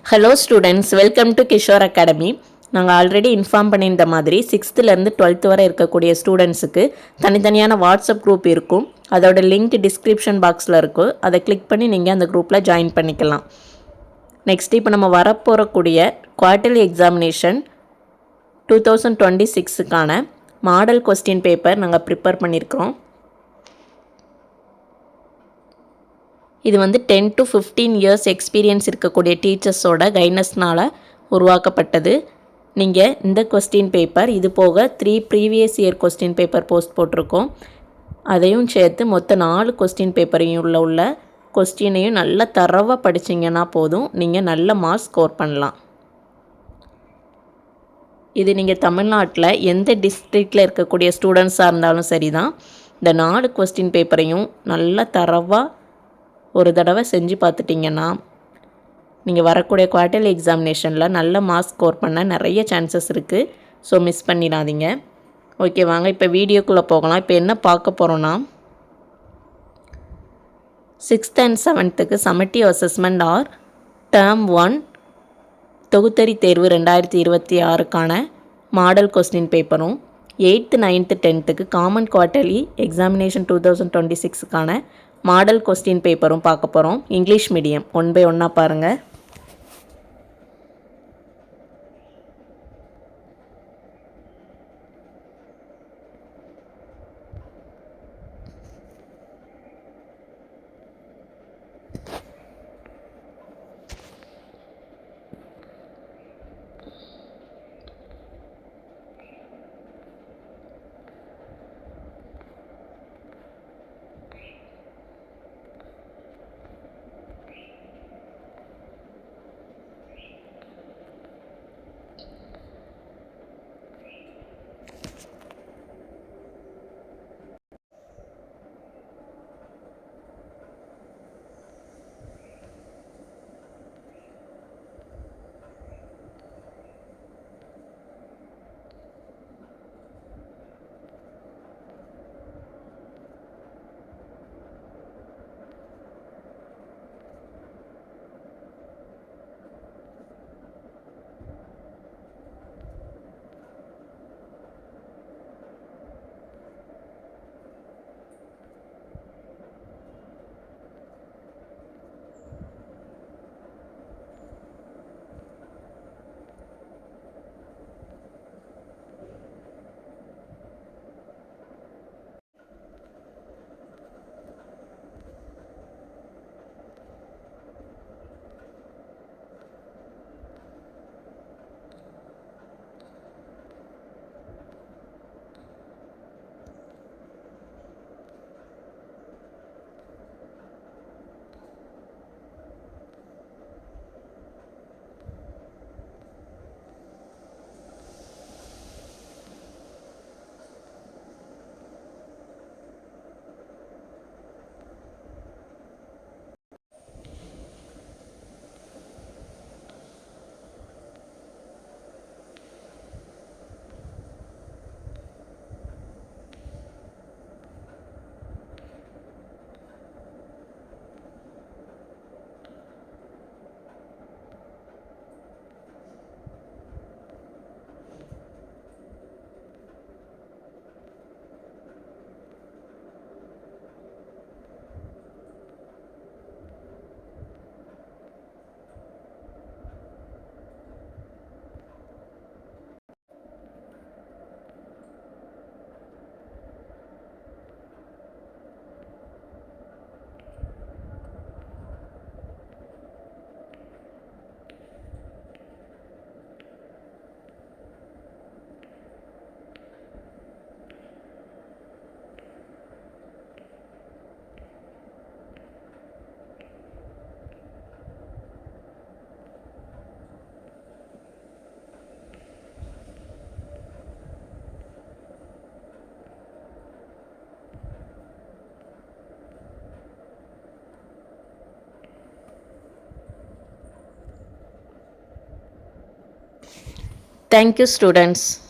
Hello students, welcome to Kishore academy. நாங்கள் already inform பண்ணியிருந்த மாதிரி 6th-லேருந்து 12th வரை இருக்கக்கூடிய ஸ்டூடெண்ட்ஸுக்கு தனித்தனியான வாட்ஸ்அப் குரூப் இருக்கும். அதோட லிங்க் டிஸ்கிரிப்ஷன் பாக்ஸில் இருக்கும். அதை கிளிக் பண்ணி நீங்கள் அந்த குரூப்பில் ஜாயின் பண்ணிக்கலாம். நெக்ஸ்ட் இப்போ நம்ம வரப்போகக்கூடிய குவார்ட்டர்லி எக்ஸாமினேஷன் 2026க்கான மாடல் கொஸ்டின் பேப்பர் நாங்கள் ப்ரிப்பேர் பண்ணியிருக்கிறோம். இது வந்து 10 to 15 இயர்ஸ் எக்ஸ்பீரியன்ஸ் இருக்கக்கூடிய டீச்சர்ஸோட கைட்னஸ்னால் உருவாக்கப்பட்டது. நீங்கள் இந்த கொஸ்டின் பேப்பர் இது போக 3 previous year question paper post போட்டிருக்கோம். அதையும் சேர்த்து மொத்தம் 4 கொஸ்டின் பேப்பரையும் உள்ள கொஸ்டினையும் நல்லா தரவாக படிச்சிங்கன்னா போதும், நீங்கள் நல்ல மார்க்ஸ் ஸ்கோர் பண்ணலாம். இது நீங்கள் தமிழ்நாட்டில் எந்த டிஸ்ட்ரிக்டில் இருக்கக்கூடிய ஸ்டூடெண்ட்ஸாக இருந்தாலும் சரி தான், இந்த 4 கொஸ்டின் பேப்பரையும் நல்லா தரவாக ஒரு தடவை செஞ்சு பார்த்துட்டிங்கன்னா நீங்கள் வரக்கூடிய குவார்ட்டர்லி எக்ஸாமினேஷனில் நல்ல மார்க்ஸ் ஸ்கோர் பண்ண நிறைய சான்சஸ் இருக்குது. ஸோ மிஸ் பண்ணிடாதீங்க. ஓகே, வாங்க இப்போ வீடியோக்குள்ளே போகலாம். இப்போ என்ன பார்க்க போகிறோன்னா, 6th and 7th summative assessment or term 1 தொகுத்தறி தேர்வு 2026க்கான மாடல் கொஸ்டின் பேப்பரும் 8th, 9th, 10th common quarterly examination 2026க்கான மாடல் கொஸ்டின் பேப்பரும் பார்க்க போகிறோம். இங்கிலீஷ் மீடியம் 1 by 1 பாருங்கள். Thank you, students.